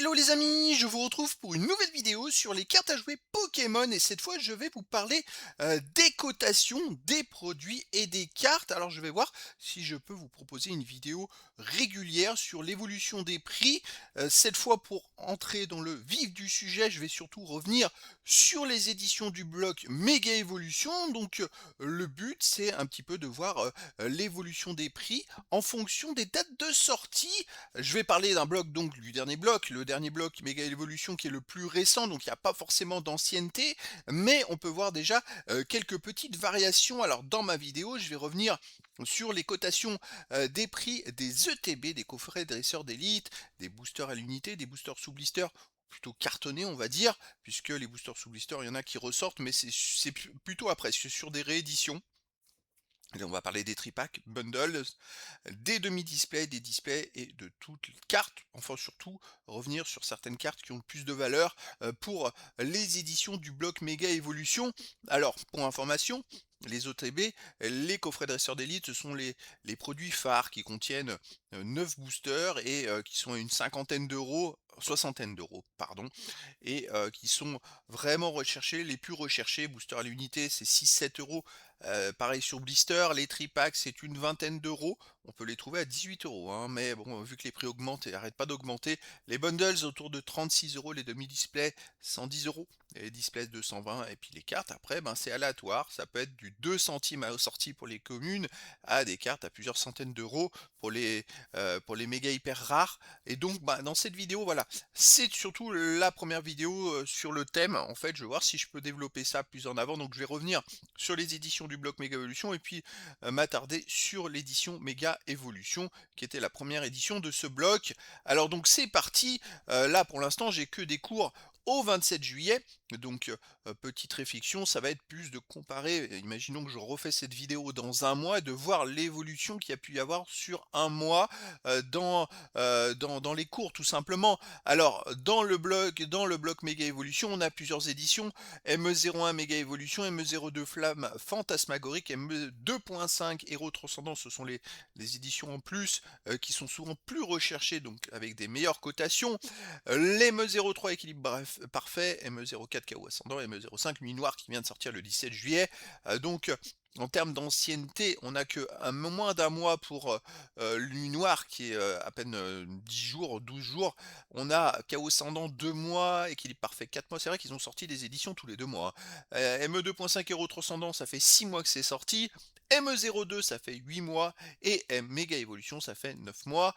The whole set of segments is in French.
Hello les amis, je vous retrouve pour une nouvelle vidéo sur les cartes à jouer Pokémon et cette fois je vais vous parler des cotations, des produits et des cartes. Alors je vais voir si je peux vous proposer une vidéo régulière sur l'évolution des prix. Cette fois pour entrer dans le vif du sujet, je vais surtout revenir sur les éditions du bloc Méga Evolution. Donc le but c'est un petit peu de voir l'évolution des prix en fonction des dates de sortie. Je vais parler d'un bloc, donc du dernier bloc, le dernier bloc Méga Evolution qui est le plus récent, donc il n'y a pas forcément d'ancienneté, mais on peut voir déjà quelques petites variations. Alors dans ma vidéo, je vais revenir sur les cotations des prix des ETB, des coffrets dresseurs d'élite, des boosters à l'unité, des boosters sous blister plutôt cartonnés on va dire, puisque les boosters sous blister, il y en a qui ressortent, mais c'est plutôt après, c'est sur des rééditions. Et on va parler des tripacks, bundles, des demi-displays, des displays et de toutes les cartes. Enfin surtout revenir sur certaines cartes qui ont le plus de valeur pour les éditions du bloc Méga Evolution. Alors pour information, les OTB, les coffrets dresseurs d'élite, ce sont les produits phares qui contiennent 9 boosters et qui sont à une cinquantaine d'euros, soixantaine d'euros, pardon, et qui sont vraiment recherchés, les plus recherchés. Booster à l'unité, c'est 6-7 euros. Pareil sur Blister, les tripacks, c'est une vingtaine d'euros. On peut les trouver à 18 euros, hein, mais bon, vu que les prix augmentent et n'arrêtent pas d'augmenter, les bundles autour de 36 euros, les demi-displays 110 euros, les displays 220, et puis les cartes, après, ben, c'est aléatoire. Ça peut être du 2 centimes à sortie pour les communes, à des cartes à plusieurs centaines d'euros pour les méga hyper rares. Et donc, bah, dans cette vidéo, voilà, c'est surtout la première vidéo sur le thème. En fait, je vais voir si je peux développer ça plus en avant. Donc, je vais revenir sur les éditions du bloc Méga Evolution et puis m'attarder sur l'édition Méga Evolution qui était la première édition de ce bloc. Alors donc c'est parti, là pour l'instant j'ai que des cours au 27 juillet, donc petite réflexion, ça va être plus de comparer, imaginons que je refais cette vidéo dans un mois, de voir l'évolution qu'il y a pu y avoir sur un mois dans les cours tout simplement. Alors dans le bloc Méga Evolution, on a plusieurs éditions, ME01 Méga Évolution, ME02 Flamme Fantasmagorique, ME2.5 Héros Transcendant, ce sont les éditions en plus qui sont souvent plus recherchées, donc avec des meilleures cotations. Les ME03 Équilibre bref, Parfait, ME04 Chaos Ascendant, ME05 Nuit Noire qui vient de sortir le 17 juillet. Donc en termes d'ancienneté, on n'a que moins d'un mois pour Nuit Noire qui est à peine 10 jours, 12 jours. On a Chaos Ascendant 2 mois, Équilibre Parfait 4 mois. C'est vrai qu'ils ont sorti des éditions tous les 2 mois, hein. ME2.5 Héros Transcendant, ça fait 6 mois que c'est sorti. ME02, ça fait 8 mois. Et Méga Evolution, ça fait 9 mois.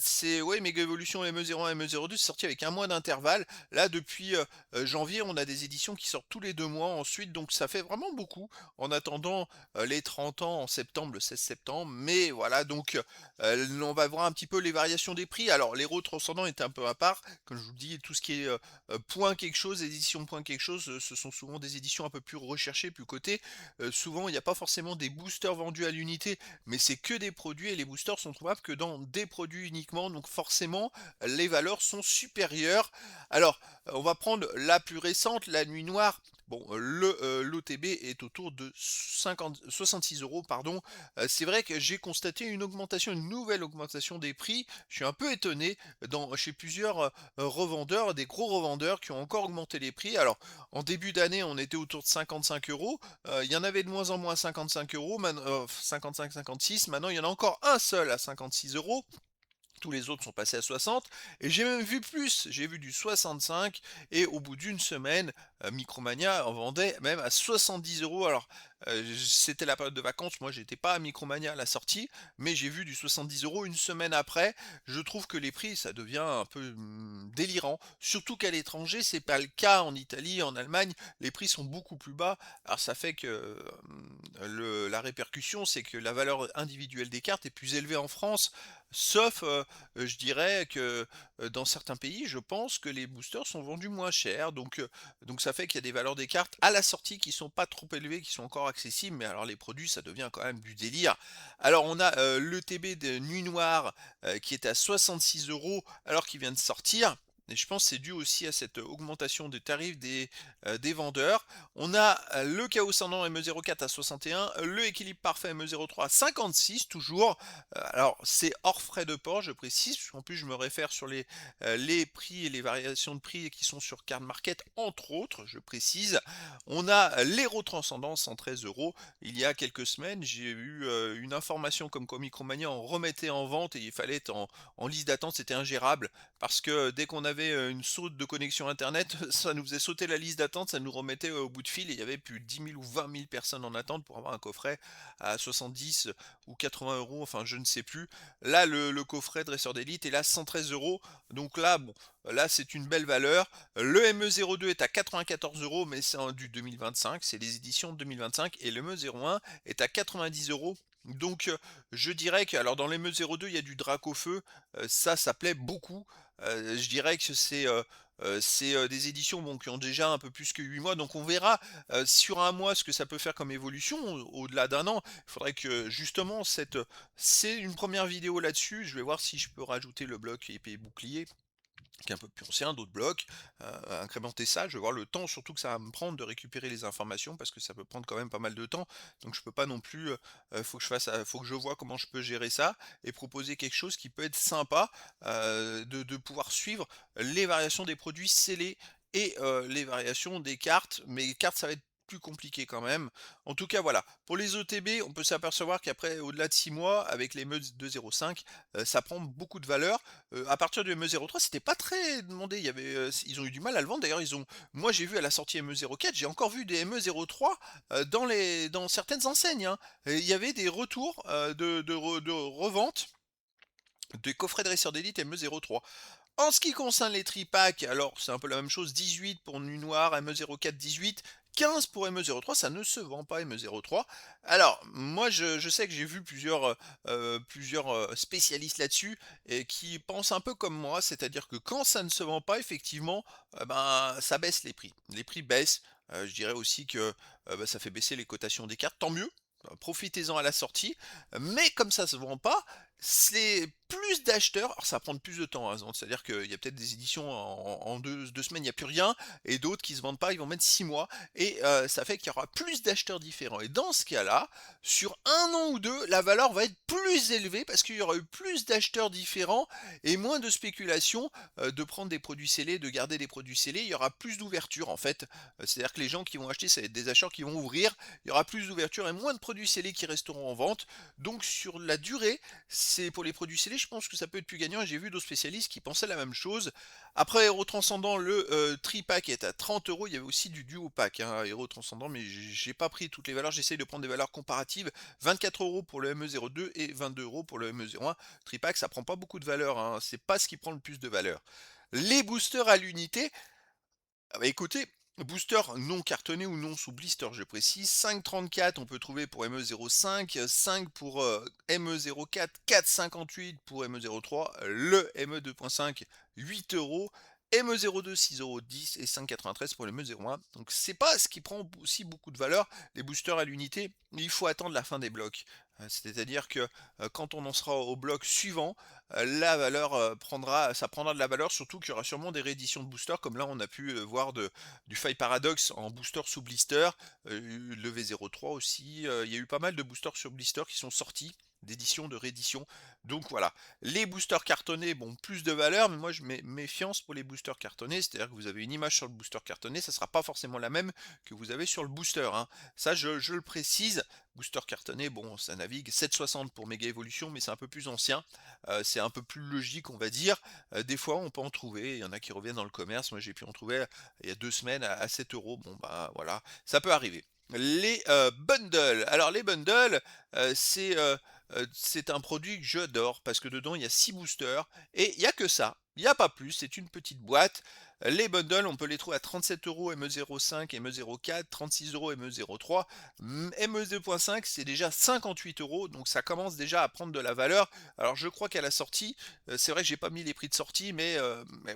C'est ouais, Méga Evolution ME01, ME02, c'est sorti avec un mois d'intervalle. Là, depuis janvier, on a des éditions qui sortent tous les 2 mois ensuite. Donc ça fait vraiment beaucoup. En attendant les 30 ans en septembre, le 16 septembre. Mais voilà, donc on va voir un petit peu les variations des prix. Alors, l'héros transcendant est un peu à part. Comme je vous dis, tout ce qui est point quelque chose, édition point quelque chose, ce sont souvent des éditions un peu plus recherchées, plus cotées. Souvent, il n'y a pas forcément des boosters vendus à l'unité, mais c'est que des produits et les boosters sont trouvables que dans des produits uniquement. Donc forcément, les valeurs sont supérieures. Alors, on va prendre la plus récente, la Nuit Noire. Bon, l'OTB est autour de 66 euros, pardon. C'est vrai que j'ai constaté une augmentation, une nouvelle augmentation des prix. Je suis un peu étonné chez plusieurs revendeurs, des gros revendeurs qui ont encore augmenté les prix. Alors, en début d'année, on était autour de 55 euros. Il y en avait de moins en moins à 55 euros, 55, 56. Maintenant, il y en a encore un seul à 56 euros. Tous les autres sont passés à 60 et j'ai même vu plus, j'ai vu du 65 et au bout d'une semaine, Micromania en vendait même à 70 euros. Alors c'était la période de vacances, moi j'étais pas à Micromania à la sortie, mais j'ai vu du 70 euros une semaine après. Je trouve que les prix ça devient un peu délirant, surtout qu'à l'étranger c'est pas le cas. En Italie, en Allemagne, les prix sont beaucoup plus bas. Alors ça fait que la répercussion c'est que la valeur individuelle des cartes est plus élevée en France. Sauf, je dirais que, dans certains pays, je pense que les boosters sont vendus moins cher, donc ça fait qu'il y a des valeurs des cartes à la sortie qui sont pas trop élevées, qui sont encore accessibles, mais alors les produits, ça devient quand même du délire. Alors on a, l'ETB de Nuit Noire, qui est à 66 euros alors qu'il vient de sortir. et je pense que c'est dû aussi à cette augmentation des tarifs des vendeurs. On a, le chaos ascendant ME04 à 61, le équilibre parfait ME03 à 56 toujours. Alors c'est hors frais de port, je précise, puisqu'en plus je me réfère sur les prix et les variations de prix qui sont sur Card Market, entre autres, je précise. On a l'Hero Transcendant 113 €. Il y a quelques semaines, j'ai eu, une information comme quoi Micromania en remettait en vente et il fallait être en liste d'attente, c'était ingérable parce que dès qu'on avait, une saute de connexion internet, ça nous faisait sauter la liste d'attente, ça nous remettait au bout de fil et il y avait plus de 10 000 ou 20 000 personnes en attente pour avoir un coffret à 70 ou 80 €, enfin je ne sais plus. Là, le coffret Dresseur d'élite est là 113 €, donc là, bon, là c'est une belle valeur. Le ME02 est à 94 €, mais c'est un du 2025, c'est les éditions de 2025 et le ME01 est à 90 €. Donc, je dirais que alors dans les ME02, il y a du Dracofeu, ça plaît beaucoup. Je dirais que c'est, des éditions, bon, qui ont déjà un peu plus que 8 mois, donc on verra, sur un mois ce que ça peut faire comme évolution. Au-delà d'un an, il faudrait que justement c'est une première vidéo là-dessus. Je vais voir si je peux rajouter le bloc épée et bouclier qui est un peu plus ancien, d'autres blocs, incrémenter ça. Je vais voir le temps surtout que ça va me prendre de récupérer les informations parce que ça peut prendre quand même pas mal de temps. Donc je peux pas non plus, faut que je fasse, faut que je vois comment je peux gérer ça et proposer quelque chose qui peut être sympa, de pouvoir suivre les variations des produits scellés et les variations des cartes. Mais les cartes, ça va être plus compliqué quand même. En tout cas, voilà. Pour les OTB, on peut s'apercevoir qu'après, au-delà de 6 mois, avec les ME 2.05, ça prend beaucoup de valeur. À partir du ME03, c'était pas très demandé. Il y avait, ils ont eu du mal à le vendre. D'ailleurs, moi, j'ai vu à la sortie ME04, j'ai encore vu des ME03 dans certaines enseignes, hein. Et il y avait des retours de revente des coffrets dresseurs d'élite ME03. En ce qui concerne les tripacks, alors c'est un peu la même chose, 18 pour Nuit Noire, ME04 18, 15 pour ME03, ça ne se vend pas ME03. Alors, moi je sais que j'ai vu plusieurs spécialistes là-dessus et qui pensent un peu comme moi, c'est-à-dire que quand ça ne se vend pas, effectivement, ben, ça baisse les prix. Les prix baissent. Je dirais aussi que bah, ça fait baisser les cotations des cartes, tant mieux. Profitez-en à la sortie, mais comme ça se vend pas, c'est plus d'acheteurs. Alors ça va prendre plus de temps, hein, c'est-à-dire qu'il y a peut-être des éditions en deux semaines, il n'y a plus rien, et d'autres qui se vendent pas, ils vont mettre 6 mois, et ça fait qu'il y aura plus d'acheteurs différents. Et dans ce cas-là, sur un an ou deux, la valeur va être plus élevée parce qu'il y aura eu plus d'acheteurs différents et moins de spéculation de prendre des produits scellés, de garder des produits scellés. Il y aura plus d'ouverture en fait. C'est-à-dire que les gens qui vont acheter, ça va être des acheteurs qui vont ouvrir. Il y aura plus d'ouverture et moins de produits scellés qui resteront en vente. Donc sur la durée, c'est pour les produits scellés, je pense que ça peut être plus gagnant et j'ai vu d'autres spécialistes qui pensaient la même chose. Après Hero Transcendant, le tri-pack est à 30 €. Il y avait aussi du duo pack, hein, Hero Transcendant, mais j'ai pas pris toutes les valeurs. J'essaye de prendre des valeurs comparatives. 24 € pour le ME02 et 22 € pour le ME01. Tri-pack, ça prend pas beaucoup de valeur, hein, c'est pas ce qui prend le plus de valeur. Les boosters à l'unité, ah bah écoutez, booster non cartonné ou non sous blister, je précise. 5,34 on peut trouver pour ME05, 5 pour ME04, 4,58 pour ME03, le ME2.5, 8 €, ME02, 6,10 € et 5,93 pour le ME01. Donc c'est pas ce qui prend aussi beaucoup de valeur. Les boosters à l'unité, il faut attendre la fin des blocs. C'est-à-dire que quand on en sera au bloc suivant, la valeur ça prendra de la valeur, surtout qu'il y aura sûrement des rééditions de boosters, comme là on a pu voir du Faille Paradox en booster sous blister, le V03 aussi, il y a eu pas mal de boosters sur blister qui sont sortis, d'édition, de réédition. Donc voilà, les boosters cartonnés, bon, plus de valeur, mais moi je mets méfiance pour les boosters cartonnés, c'est-à-dire que vous avez une image sur le booster cartonné, ça sera pas forcément la même que vous avez sur le booster, hein. Ça je le précise. Booster cartonné, bon, ça navigue 7,60 pour Méga Evolution, mais c'est un peu plus ancien, c'est un peu plus logique, on va dire. Des fois, on peut en trouver, il y en a qui reviennent dans le commerce. Moi, j'ai pu en trouver il y a 2 semaines à 7 €. Bon, bah voilà, ça peut arriver. Les bundles. Alors, les bundles, c'est un produit que j'adore parce que dedans, il y a 6 boosters et il n'y a que ça. Il n'y a pas plus, c'est une petite boîte. Les bundles, on peut les trouver à 37 € ME05 et ME04, 36 € ME03. ME2.5, c'est déjà 58 €, donc ça commence déjà à prendre de la valeur. Alors je crois qu'à la sortie, c'est vrai que j'ai pas mis les prix de sortie, mais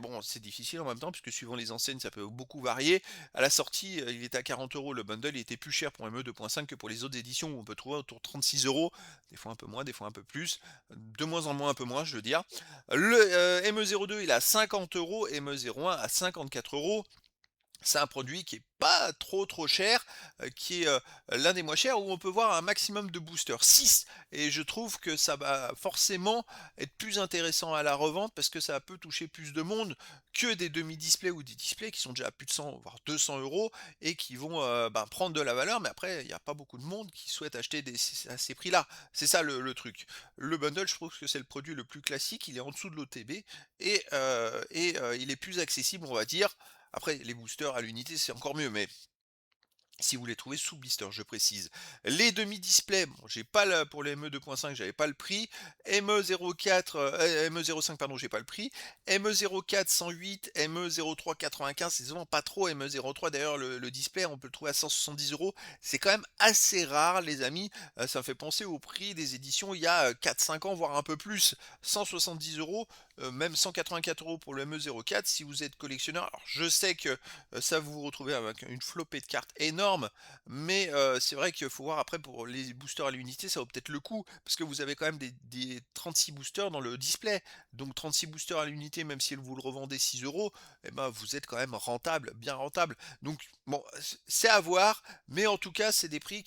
bon, c'est difficile en même temps, puisque suivant les enseignes, ça peut beaucoup varier. À la sortie, il était à 40 € le bundle, il était plus cher pour ME2.5 que pour les autres éditions, où on peut trouver autour de 36 €, des fois un peu moins, des fois un peu plus, de moins en moins, un peu moins, je veux dire. Le ME02 ME02 il est à 50 € et ME01 à 54 €. C'est un produit qui est pas trop cher, qui est, l'un des moins chers où on peut voir un maximum de boosters, 6, et je trouve que ça va forcément être plus intéressant à la revente parce que ça peut toucher plus de monde que des demi-displays ou des displays qui sont déjà à plus de 100 voire 200 € et qui vont, prendre de la valeur, mais après il y a pas beaucoup de monde qui souhaite acheter à ces prix-là. C'est ça le truc. Le bundle, je trouve que c'est le produit le plus classique, il est en dessous de l'OTB et il est plus accessible, on va dire. Après, les boosters à l'unité, c'est encore mieux, mais si vous les trouvez sous blister, je précise. Les demi-displays, bon, j'ai pas pour les ME 2.5, j'avais pas le prix. ME04, ME05, pardon, j'ai pas le prix. ME04 108, ME03 95, c'est souvent pas trop. ME03, d'ailleurs, le display, on peut le trouver à 170 €. C'est quand même assez rare, les amis. Ça me fait penser au prix des éditions il y a 4-5 ans, voire un peu plus. 170 €, même 184 € pour le ME04 si vous êtes collectionneur. Alors, je sais que ça vous vous retrouvez avec une flopée de cartes énorme, mais c'est vrai qu'il faut voir après pour les boosters à l'unité, ça vaut peut-être le coup, parce que vous avez quand même des 36 boosters dans le display. Donc 36 boosters à l'unité, même si vous le revendez 6 €, eh ben, vous êtes quand même rentable, bien rentable. Donc bon, c'est à voir, mais en tout cas, c'est des prix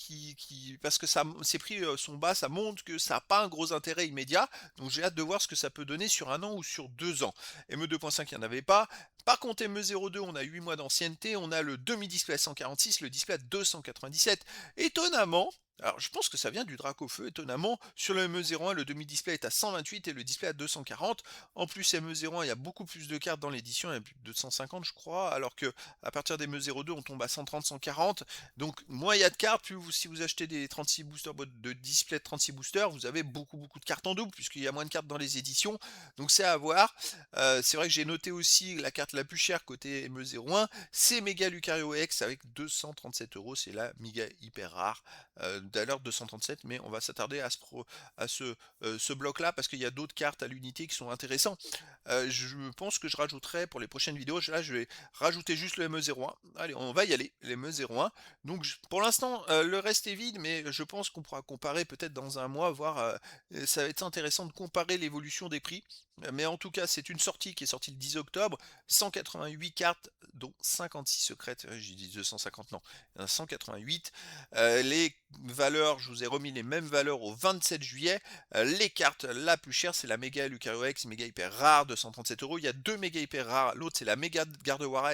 parce que ces prix sont bas, ça montre que ça n'a pas un gros intérêt immédiat. Donc j'ai hâte de voir ce que ça peut donner sur 1 an ou sur 2 ans. ME 2.5, il n'y en avait pas. Par contre, ME02, on a 8 mois d'ancienneté, on a le demi-display à 146, le display à 297. Étonnamment, alors je pense que ça vient du Dracofeu, étonnamment, sur le ME01, le demi-display est à 128 et le display à 240. En plus, ME01, il y a beaucoup plus de cartes dans l'édition, il y a plus de 250 je crois, alors que à partir des ME02, on tombe à 130, 140. Donc moins il y a de cartes, plus si vous achetez des 36 boosters de display de 36 boosters, vous avez beaucoup de cartes en double, puisqu'il y a moins de cartes dans les éditions. Donc c'est à voir. C'est vrai que j'ai noté aussi la carte la plus chère côté ME01, c'est Mega Lucario X avec 237 €, c'est la méga hyper rare. D'ailleurs 237, mais on va s'attarder à ce bloc-là parce qu'il y a d'autres cartes à l'unité qui sont intéressantes. Je pense que je rajouterai pour les prochaines vidéos, là je vais rajouter juste le ME01. Allez, on va y aller, les ME01. Donc pour l'instant, le reste est vide, mais je pense qu'on pourra comparer peut-être dans un mois, voir, ça va être intéressant de comparer l'évolution des prix. Mais en tout cas, c'est une sortie qui est sortie le 10 octobre, 188 cartes, dont 56 secrètes, j'ai dit 250, non, il y en a 188. Les valeurs, je vous ai remis les mêmes valeurs au 27 juillet. Les cartes la plus chère, c'est la méga Lucario X, méga hyper rare de 137 €. Il y a deux méga hyper rares, l'autre c'est la méga Gardevoir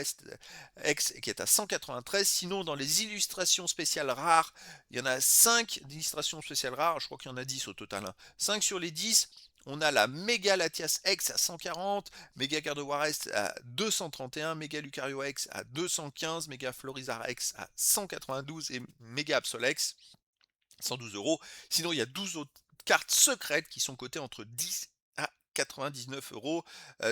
X qui est à 193. Sinon, dans les illustrations spéciales rares, il y en a 5 d'illustrations spéciales rares, je crois qu'il y en a 10 au total, hein. 5 sur les 10. On a la Mega Latias X à 140, Mega Gardevoir X à 231, Mega Lucario X à 215, Mega Florizarre X à 192 et Mega Absolex 112 €. Sinon, il y a 12 autres cartes secrètes qui sont cotées entre 10 à 99 €.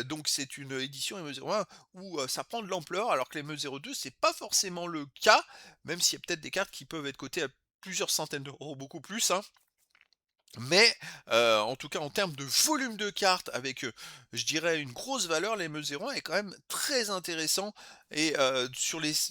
Donc c'est une édition ME01 où ça prend de l'ampleur, alors que les ME02, c'est pas forcément le cas, même s'il y a peut-être des cartes qui peuvent être cotées à plusieurs centaines d'euros, beaucoup plus, hein. Mais en tout cas, en termes de volume de cartes avec, je dirais une grosse valeur, les ME01 est quand même très intéressant et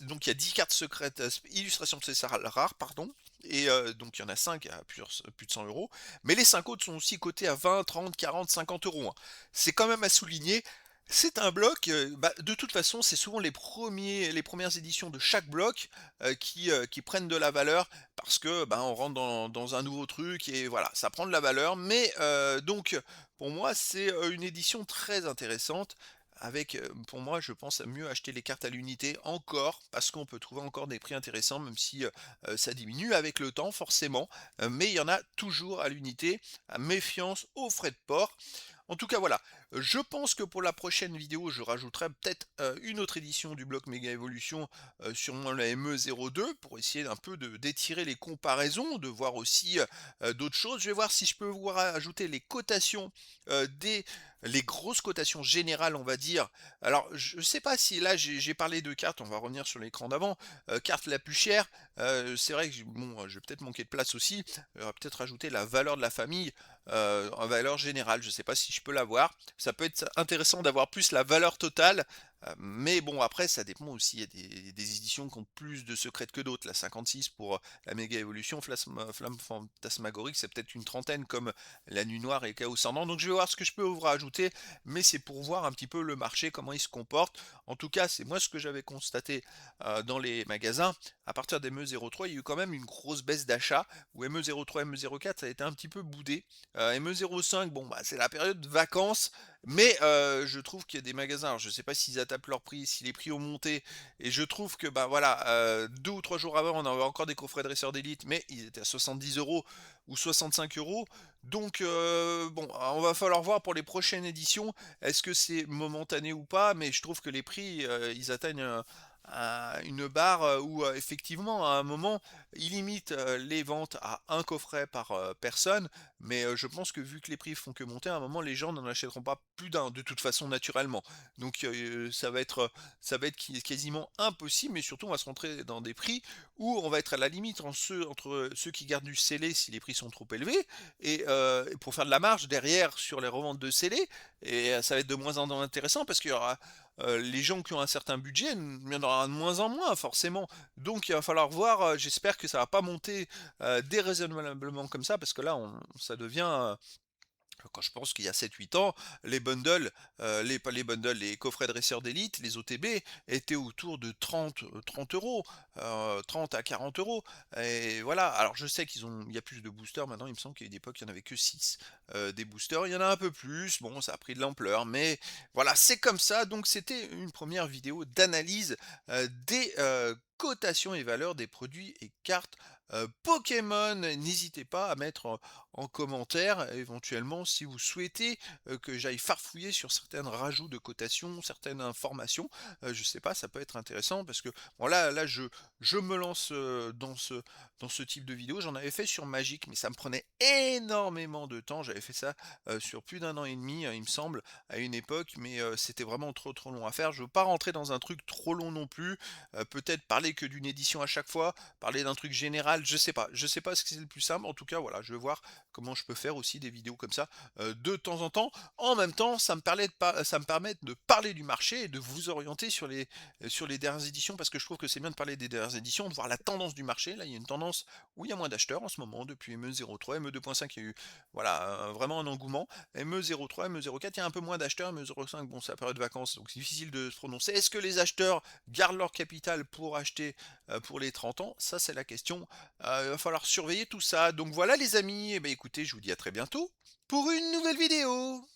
donc il y a 10 cartes secrètes, illustrations spéciales rares, pardon, et donc il y en a 5 à plus de 100 €, mais les 5 autres sont aussi cotés à 20, 30, 40, 50 €, hein. C'est quand même à souligner. C'est un bloc, de toute façon, c'est souvent les premières éditions de chaque bloc, qui prennent de la valeur parce que, on rentre dans un nouveau truc et voilà, ça prend de la valeur. Mais, donc, pour moi, c'est, une édition très intéressante avec, pour moi, je pense à mieux acheter les cartes à l'unité encore, parce qu'on peut trouver encore des prix intéressants, même si, ça diminue avec le temps forcément, mais il y en a toujours à l'unité. Méfiance aux frais de port. En tout cas, voilà. Je pense que pour la prochaine vidéo, je rajouterai peut-être une autre édition du bloc Méga Evolution, sûrement la ME02, pour essayer d'un peu d'étirer les comparaisons, de voir aussi d'autres choses. Je vais voir si je peux vous rajouter les cotations les grosses cotations générales, on va dire. Alors, je ne sais pas si là, j'ai parlé de cartes, on va revenir sur l'écran d'avant. Carte la plus chère, c'est vrai que bon, je vais peut-être manquer de place aussi. On va peut-être rajouter la valeur de la famille en valeur générale. Je ne sais pas si je peux l'avoir. Ça peut être intéressant d'avoir plus la valeur totale Mais bon, après, ça dépend aussi. Il y a des éditions qui ont plus de secrets que d'autres. La 56 pour la méga évolution, Flamme Fantasmagorique, c'est peut-être une trentaine, comme la Nuit Noire et Chaos Ascendant. Donc je vais voir ce que je peux vous rajouter, mais c'est pour voir un petit peu le marché, comment il se comporte. En tout cas, c'est moi ce que j'avais constaté dans les magasins. À partir des ME03, il y a eu quand même une grosse baisse d'achat, où ME03, ME04, ça a été un petit peu boudé. ME05, bon, bah, c'est la période de vacances. Mais je trouve qu'il y a des magasins, alors je sais pas s'ils attaquent leur prix, si les prix ont monté, et je trouve que, bah, voilà, 2 ou 3 jours avant, on avait encore des coffrets dresseurs d'élite, mais ils étaient à 70 € ou 65 €. Donc bon, on va falloir voir pour les prochaines éditions, est-ce que c'est momentané ou pas? Mais je trouve que les prix, ils atteignent, une barre, où, effectivement, à un moment, ils limitent, les ventes à un coffret par, personne. Mais je pense que vu que les prix font que monter, à un moment, les gens n'en achèteront pas plus d'un, de toute façon, naturellement. Donc ça va être quasiment impossible, mais surtout on va se rentrer dans des prix où on va être à la limite entre ceux qui gardent du scellé si les prix sont trop élevés et pour faire de la marge derrière sur les reventes de scellé et ça va être de moins en moins intéressant parce qu'il y aura, les gens qui ont un certain budget, il y en aura de moins en moins forcément. Donc il va falloir voir, j'espère que ça va pas monter déraisonnablement comme ça, parce que là, ça devient, quand je pense qu'il y a 7 8 ans, les bundles, pas les bundles, les coffrets dresseurs d'élite, les OTB, étaient autour de 30 €, 30 à 40 € et voilà. Alors je sais il y a plus de boosters maintenant, il me semble qu'à une époque, il y en avait que 6 des boosters. Il y en a un peu plus, bon, ça a pris de l'ampleur, mais voilà, c'est comme ça. Donc c'était une première vidéo d'analyse, des, cotations et valeurs des produits et cartes, Pokémon. N'hésitez pas à mettre en commentaire, éventuellement, si vous souhaitez que j'aille farfouiller sur certains rajouts de cotations, certaines informations. Je sais pas, ça peut être intéressant parce que bon là je me lance dans ce type de vidéo. J'en avais fait sur Magic, mais ça me prenait énormément de temps. J'avais fait ça sur plus d'un an et demi, il me semble, à une époque, mais c'était vraiment trop long à faire. Je veux pas rentrer dans un truc trop long non plus. Peut-être parler que d'une édition à chaque fois, parler d'un truc général, je sais pas ce que c'est le plus simple. En tout cas, voilà, je vais voir comment je peux faire aussi des vidéos comme ça de temps en temps. En même temps, ça me permet de parler du marché et de vous orienter sur les dernières éditions, parce que je trouve que c'est bien de parler des dernières éditions, de voir la tendance du marché. Là, il y a une tendance où il y a moins d'acheteurs en ce moment, depuis ME03, ME2.5, il y a eu voilà, vraiment un engouement. ME03, ME04, il y a un peu moins d'acheteurs. ME05, bon, c'est la période de vacances, donc c'est difficile de se prononcer. Est-ce que les acheteurs gardent leur capital pour acheter pour les 30 ans? Ça, c'est la question. Il va falloir surveiller tout ça. Donc voilà les amis, eh ben, écoutez, je vous dis à très bientôt pour une nouvelle vidéo.